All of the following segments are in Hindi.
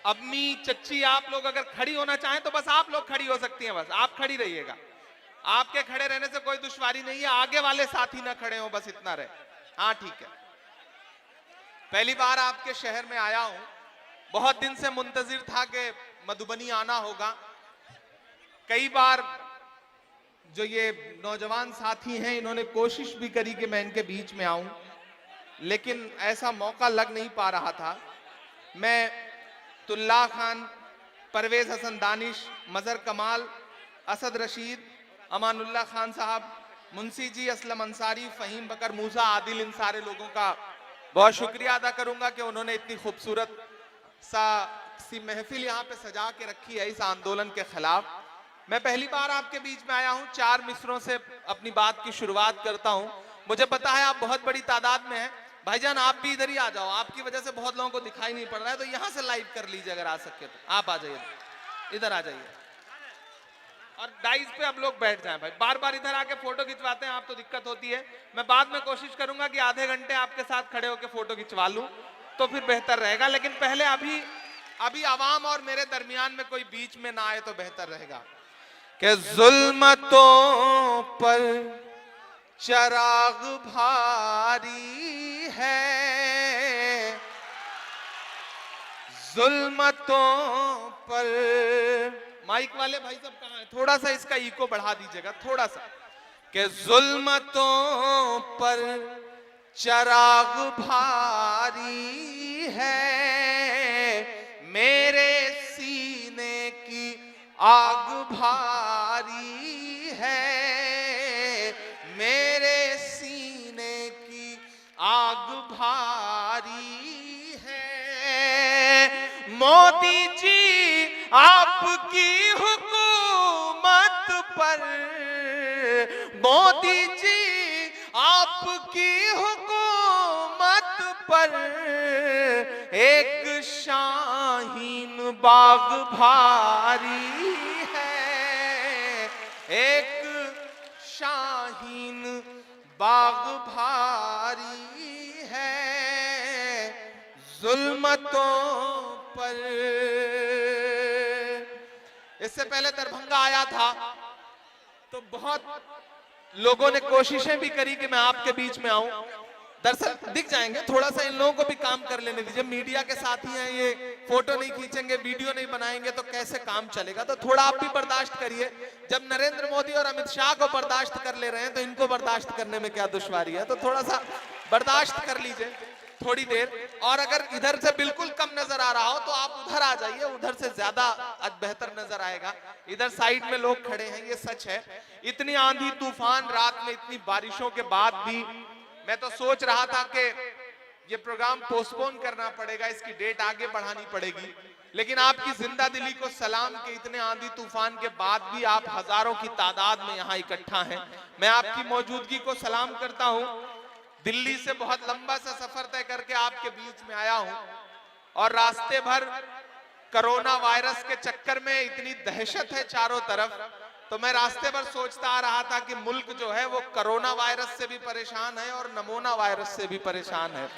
अम्मी चच्ची आप लोग अगर खड़ी होना चाहें तो बस आप लोग खड़ी हो सकती हैं, बस आप खड़ी रहिएगा। आपके खड़े रहने से कोई दुश्वारी नहीं है, आगे वाले साथी ना खड़े हो, बस इतना रहे। हाँ ठीक है। पहली बार आपके शहर में आया हूं, बहुत दिन से मुंतजिर था कि मधुबनी आना होगा। कई बार जो ये नौजवान साथी हैं इन्होंने कोशिश भी करी कि मैं इनके बीच में आऊं, लेकिन ऐसा मौका लग नहीं पा रहा था। मैं तुल्ला खान, परवेज हसन दानिश, मजहर कमाल, असद रशीद, अमानुल्लाह खान साहब, मुंशी जी, असलम अंसारी, फहीम बकर मूसा, आदिल, इन सारे लोगों का बहुत शुक्रिया अदा करूंगा कि उन्होंने इतनी खूबसूरत सी महफिल यहाँ पे सजा के रखी है इस आंदोलन के खिलाफ। मैं पहली बार आपके बीच में आया हूँ, 4 मिसरों से अपनी बात की शुरुआत करता हूँ। मुझे पता है आप बहुत बड़ी तादाद में हैं, भाईजान आप भी इधर ही आ जाओ, आपकी वजह से बहुत लोगों को दिखाई नहीं पड़ रहा है, तो यहाँ से लाइव कर लीजिए अगर आ सके तो। आप आ जाइए, इधर आ जाइए और डाइस पे अब लोग बैठ जाएं। भाई बार बार इधर आके फोटो खिंचवाते हैं आप तो दिक्कत होती है। मैं बाद में कोशिश करूंगा कि आधे घंटे आपके साथ खड़े होकर फोटो खिंचवा लूं तो फिर बेहतर रहेगा, लेकिन पहले अभी आवाम और मेरे दरमियान में कोई बीच में ना आए तो बेहतर रहेगा। कि जुल्मतों पर चराग भारी है, जुल्मतों पर। माइक वाले भाई सब कहाँ हैं? थोड़ा सा इसका इको बढ़ा दीजिएगा, थोड़ा सा। कि जुल्मतों पर चराग भारी है, मेरे सीने की आग भारी है, मेरे सीने की आग भारी है। मोदी जी आपकी हुकूमत पर, मोदी जी आपकी हुकूमत पर एक शाहीन बाग भारी है, एक शाहीन बाग भारी है, जुल्मतों पर। इससे पहले दरभंगा आया था तो बहुत लोगों ने कोशिशें भी करी कि मैं आपके बीच में आऊं। दरअसल दिख जाएंगे, थोड़ा सा इन लोगों को भी काम कर लेने दीजिए। मीडिया के साथी हैं, ये फोटो नहीं खींचेंगे, वीडियो नहीं बनाएंगे तो कैसे काम चलेगा, तो थोड़ा आप भी बर्दाश्त करिए। जब नरेंद्र मोदी और अमित शाह को बर्दाश्त कर ले रहे हैं तो इनको बर्दाश्त करने में क्या दुश्वारी है, तो थोड़ा सा बर्दाश्त कर लीजिए थोड़ी देर। और अगर इधर से बिल्कुल कम नजर आ रहा हो तो आप उधर आ जाइए, उधर से ज्यादा बेहतर नजर आएगा। इधर साइड में लोग खड़े हैं, ये सच है। इतनी आंधी तूफान, रात में इतनी बारिशों के बाद भी मैं तो सोच रहा था कि ये प्रोग्राम पोस्टपोन करना पड़ेगा, इसकी डेट आगे बढ़ानी पड़ेगी, लेकिन आपकी जिंदा दिली को सलाम के इतने आंधी तूफान के बाद भी आप हजारों की तादाद में यहाँ इकट्ठा हैं। मैं आपकी मौजूदगी को सलाम करता हूँ। दिल्ली से बहुत लंबा सा सफर तय करके आपके बीच में आया हूं और रास्ते भर कोरोना वायरस के चक्कर में इतनी दहशत है चारों तरफ, तो मैं रास्ते भर सोचता आ रहा था कि मुल्क जो है वो कोरोना वायरस से भी परेशान है और नमूना वायरस से भी परेशान है।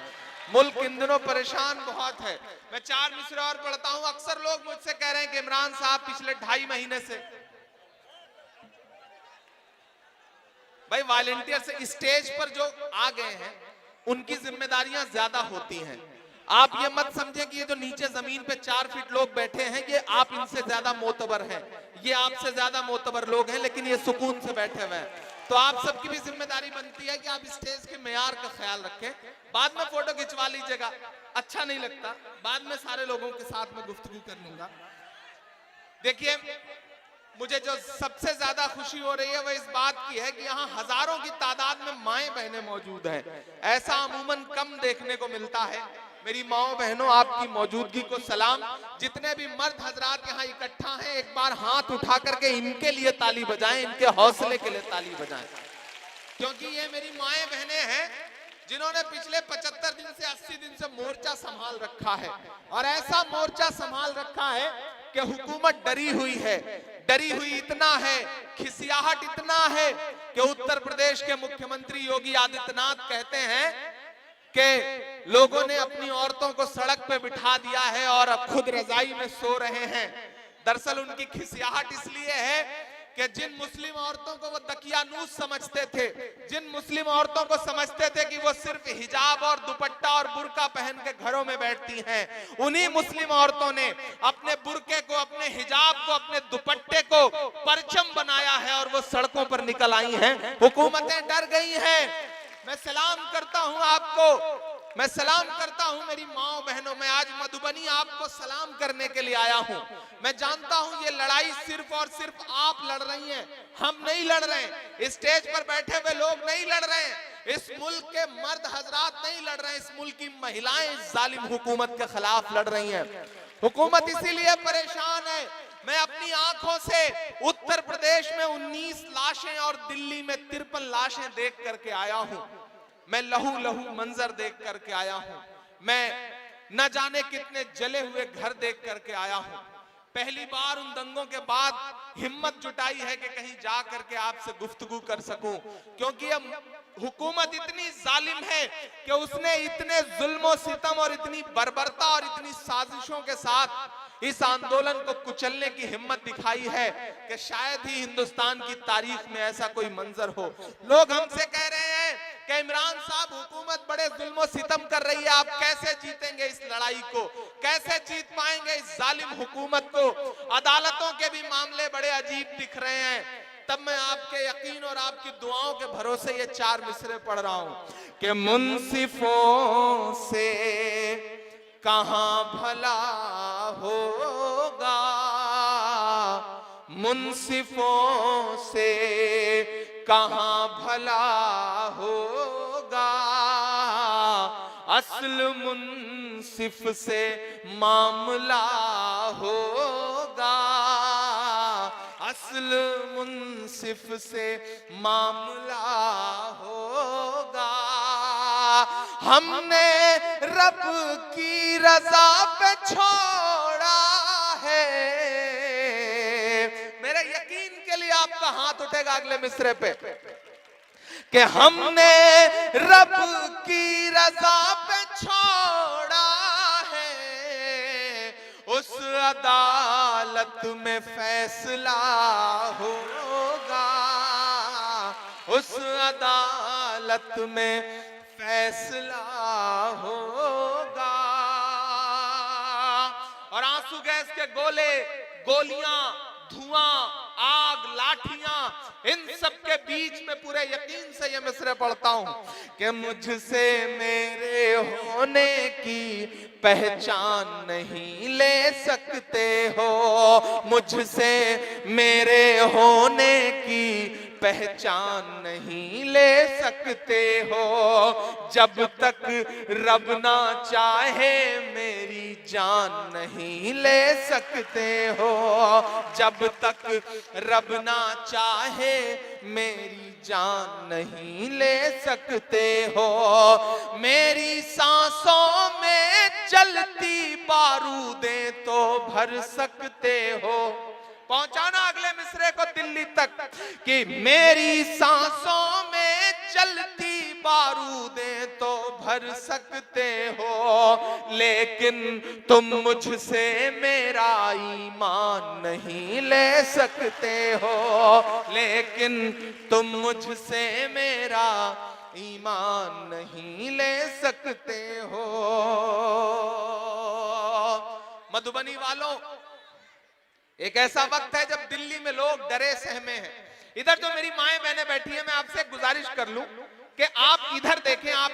मुल्क इन दिनों परेशान बहुत है। मैं 4 मिसरे और पढ़ता हूं। अक्सर लोग मुझसे कह रहे हैं कि इमरान साहब पिछले 2.5 महीने से, भाई वॉलंटियर से स्टेज पर जो आ गए हैं उनकी जिम्मेदारियां ज्यादा होती हैं। आप ये मत समझें कि ये जो नीचे जमीन पे 4 फीट लोग बैठे हैं ये आप इनसे ज्यादा मोतबर हैं, ये आपसे ज्यादा मोतबर लोग हैं, लेकिन ये सुकून से बैठे हुए हैं। तो आप सबकी भी जिम्मेदारी बनती है कि आप स्टेज के मेयार का ख्याल रखें। बाद में फोटो खिंचवा लीजिएगा, अच्छा नहीं लगता, बाद में सारे लोगों के साथ में गुफ्तगू कर लूंगा। देखिए, मुझे जो सबसे ज्यादा खुशी हो रही है वह इस बात की है कि यहाँ हजारों की तादाद में माएं बहनें मौजूद हैं। ऐसा अमूमन कम देखने को मिलता है। मेरी माओ बहनों, आपकी मौजूदगी को सलाम। जितने भी मर्द हजरात यहाँ इकट्ठा हैं, एक बार हाथ उठा करके इनके लिए ताली बजाएं, इनके हौसले के लिए ताली बजाएं, क्योंकि ये मेरी माएं बहनें हैं जिन्होंने पिछले 75 दिन से 80 दिन से मोर्चा संभाल रखा है। और ऐसा मोर्चा संभाल रखा है कि हुकूमत डरी हुई है। डरी हुई इतना है, खिसियाहट इतना है कि उत्तर प्रदेश के मुख्यमंत्री योगी आदित्यनाथ कहते हैं कि लोगों ने अपनी औरतों को सड़क पे बिठा दिया है और अब खुद रजाई में सो रहे हैं। दरअसल उनकी खिसियाहट इसलिए है कि जिन मुस्लिम औरतों को वो दकियानूस समझते थे, जिन मुस्लिम औरतों को समझते थे कि वो सिर्फ हिजाब और दुपट्टा और बुर्का पहन के घरों में बैठती हैं, उन्हीं मुस्लिम औरतों ने अपने बुर्के को, अपने हिजाब को, अपने दुपट्टे को परचम बनाया है और वो सड़कों पर निकल आई हैं। हुकूमतें डर गई हैं। मैं सलाम करता हूं आपको, मैं सलाम करता हूं मेरी माओ बहनों, मैं आज मधुबनी आपको सलाम करने के लिए आया हूं। मैं जानता हूं ये लड़ाई सिर्फ और सिर्फ आप लड़ रही हैं, हम नहीं लड़ रहे हैं। स्टेज पर बैठे हुए लोग नहीं लड़ रहे हैं, इस मुल्क के मर्द हजरात नहीं लड़ रहे हैं, इस मुल्क की महिलाएं इस जालिम हुकूमत के खिलाफ लड़ रही हैं। हुकूमत इसीलिए परेशान है। मैं अपनी आंखों से उत्तर प्रदेश में 19 लाशें और दिल्ली में 53 लाशें देख करके आया हूं। मैं लहू लहू मंजर देख करके आया हूं। मैं न जाने कितने जले हुए घर देख करके आया हूं। पहली बार उन दंगों के बाद हिम्मत जुटाई है कि कहीं जा करके आपसे गुफ्तगू कर सकूं, क्योंकि अब हुकूमत इतनी जालिम है कि उसने इतने जुल्म सितम और इतनी बर्बरता और इतनी साजिशों के साथ इस आंदोलन को कुचलने की हिम्मत दिखाई है कि शायद ही हिंदुस्तान की तारीख में ऐसा कोई मंजर हो। लोग हमसे कह रहे हैं कि इमरान साहब हुकूमत बड़े जुल्म सितम कर रही है, आप कैसे जीतेंगे इस लड़ाई को, कैसे जीत पाएंगे इस जालिम हुकूमत को। अदालतों के भी मामले बड़े अजीब दिख रहे हैं। तब मैं आपके यकीन और आपकी दुआओं के भरोसे ये 4 मिसरे पढ़ रहा हूं कि मुंसिफों से कहां भला होगा, मुंसिफों से कहां भला होगा, असल मुंसिफ से मामला होगा, असल मुंसिफ से मामला होगा। हमने रब की रजा पे छोड़ा है। मेरे यकीन के लिए आपका हाथ उठेगा अगले मिसरे पे कि हमने रब की रजा पे छोड़ा है, उस अदालत में फैसला होगा, उस अदालत में फैसला होगा। और आंसू गैस के गोले, गोलियां, धुआं, आग, लाठियां, इन सब के बीच में पूरे यकीन से ये मिसरे पढ़ता हूं कि मुझसे मेरे होने की पहचान नहीं ले सकते हो, मुझसे मेरे होने की पहचान नहीं ले सकते हो, जब तक रब ना चाहे मेरी जान नहीं ले सकते हो, जब तक रब ना चाहे मेरी जान नहीं ले सकते हो। मेरी सांसों में चलती बारूदें तो भर सकते हो। पहुंचाना अगले मिसरे को दिल्ली तक कि मेरी सांसों में चलती बारूदें तो भर सकते हो, लेकिन तुम मुझसे मेरा ईमान नहीं ले सकते हो, लेकिन तुम मुझसे मेरा ईमान नहीं ले सकते हो। मधुबनी वालों, एक ऐसा वक्त है जब दिल्ली में लोग डरे सहमे हैं। इधर जो मेरी माएं बहनें बैठी हैं, मैं आपसे एक गुजारिश कर लूं कि आप इधर देखें, आप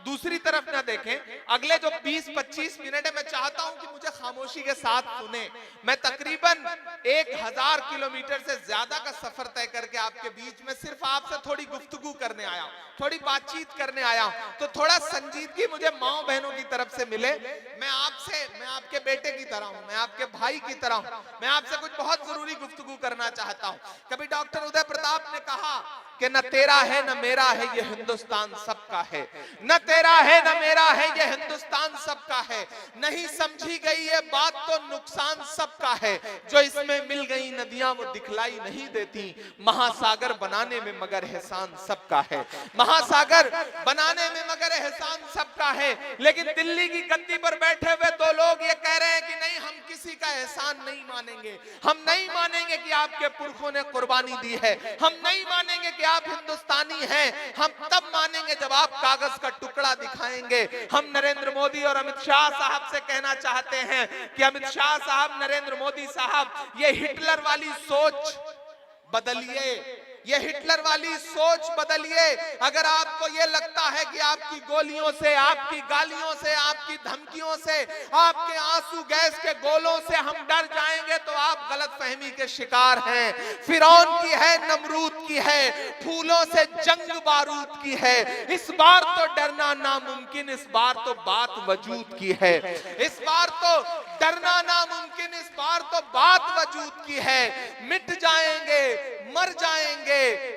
दूसरी तरफ ना देखें। अगले जो 20-25 मिनट है, मैं चाहता हूं कि मुझे खामोशी के साथ सुने। मैं तकरीबन 1000 किलोमीटर से ज्यादा का सफर तय करके आपके बीच में सिर्फ आपसे थोड़ी गुफ्तगू करने आया, थोड़ी बातचीत करने आया, तो थोड़ा संजीदगी मुझे माओ बहनों की तरफ से मिले। मैं आपके बेटे की तरह हूं, मैं आपके भाई की तरह हूं, मैं आपसे कुछ बहुत जरूरी गुफ्तगू करना चाहता हूं। कभी डॉक्टर उदय प्रताप ने कहा कि न तेरा है न मेरा है ये हिंदुस्तान सबका है, न तेरा है न मेरा है ये हिंदुस्तान सबका है। नहीं समझी गई ये बात तो नुकसान सबका है, जो इसमें मिल गई नदियां वो दिखलाई नहीं देती। महासागर बनाने में मगर एहसान सबका है, महासागर बनाने में मगर एहसान सबका है। लेकिन दिल्ली की गद्दी पर बैठे हुए दो लोग ये कह रहे हैं कि नहीं, हम किसी का एहसान नहीं मानेंगे, हम नहीं मानेंगे कि आपके पुरखों ने कुर्बानी दी है, हम नहीं मानेंगे कि आप हिंदुस्तानी हैं, हम तब मानेंगे जब आप कागज का टुकड़ा दिखाएंगे। हम नरेंद्र मोदी और अमित शाह साहब से कहना चाहते हैं कि अमित शाह साहब, नरेंद्र मोदी साहब, ये हिटलर वाली सोच बदलिए, ये हिटलर वाली सोच बदलिए। अगर आपको ये लगता है कि आपकी गोलियों से, आपकी गालियों से, आपकी धमकियों से, आपके आंसू गैस के गोलों से हम डर जाएंगे तो आप गलतफहमी के शिकार हैं। फिरौन की है, नमरूद की है, फूलों से जंग बारूद की है। इस बार तो डरना नामुमकिन, इस बार तो बात वजूद की है। इस बार तो डरना नामुमकिन, इस बार तो बात वजूद की है। मिट जाएंगे, मर जाएंगे,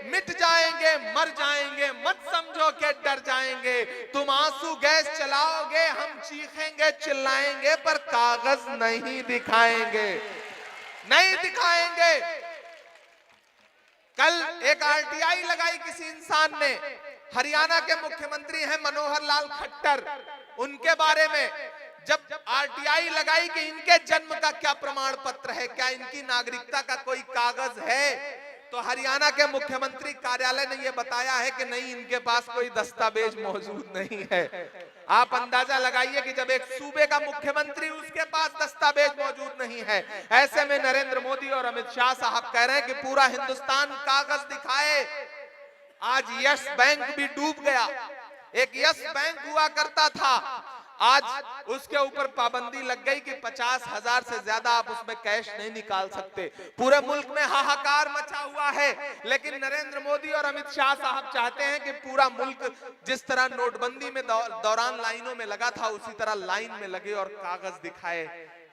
मिट जाएंगे, मर जाएंगे, मत समझो कि डर जाएंगे। तुम आंसू गैस चलाओगे, हम चीखेंगे, चिल्लाएंगे, पर कागज नहीं दिखाएंगे, नहीं दिखाएंगे। कल एक आरटीआई लगाई किसी इंसान ने, हरियाणा के मुख्यमंत्री हैं मनोहर लाल खट्टर, उनके बारे में जब आरटीआई लगाई कि इनके जन्म का क्या प्रमाण पत्र है, क्या इनकी नागरिकता का कोई कागज है, तो हरियाणा के मुख्यमंत्री कार्यालय ने यह बताया है कि नहीं, इनके पास कोई दस्तावेज मौजूद नहीं है। आप अंदाजा लगाइए कि जब एक सूबे का मुख्यमंत्री, उसके पास दस्तावेज मौजूद नहीं है, ऐसे में नरेंद्र मोदी और अमित शाह साहब कह रहे हैं कि पूरा हिंदुस्तान कागज दिखाए। आज यस बैंक भी डूब गया। एक यस बैंक हुआ करता था, आज उसके ऊपर पाबंदी लग गई कि 50,000 से ज्यादा आप उसमें कैश नहीं निकाल सकते। पूरे मुल्क में हाहाकार मचा हुआ है, लेकिन नरेंद्र मोदी और अमित शाह साहब चाहते हैं कि पूरा मुल्क जिस तरह नोटबंदी में दौरान लाइनों में लगा था, उसी तरह लाइन में लगे और कागज दिखाए।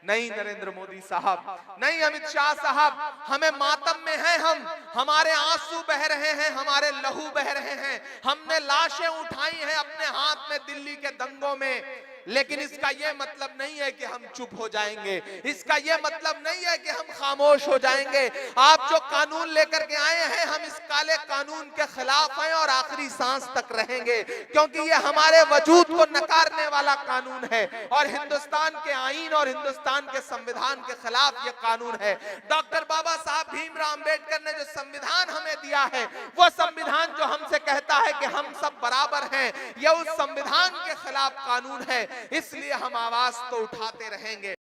नहीं नरेंद्र मोदी साहब, नहीं अमित शाह साहब, हमें मातम में हैं हम, हमारे आंसू बह रहे हैं, हमारे लहू बह रहे हैं, हमने लाशें उठाई हैं अपने हाथ में दिल्ली के दंगों में। लेकिन इसका यह मतलब नहीं है कि हम चुप हो जाएंगे, इसका यह मतलब नहीं है कि हम खामोश हो जाएंगे। आप जो कानून लेकर के आए हैं, हम इस काले कानून के खिलाफ हैं और आखिरी सांस तक रहेंगे, क्योंकि ये हमारे वजूद को नकारने वाला कानून है और हिंदुस्तान के आईन और हिंदुस्तान के संविधान के खिलाफ ये कानून है। डॉक्टर बाबा साहब भीमराव अंबेडकर ने जो संविधान हमें दिया है, वो संविधान जो हमसे कहता है कि हम सब बराबर हैं, यह उस संविधान के खिलाफ कानून है। इसलिए हम आवाज तो उठाते रहेंगे।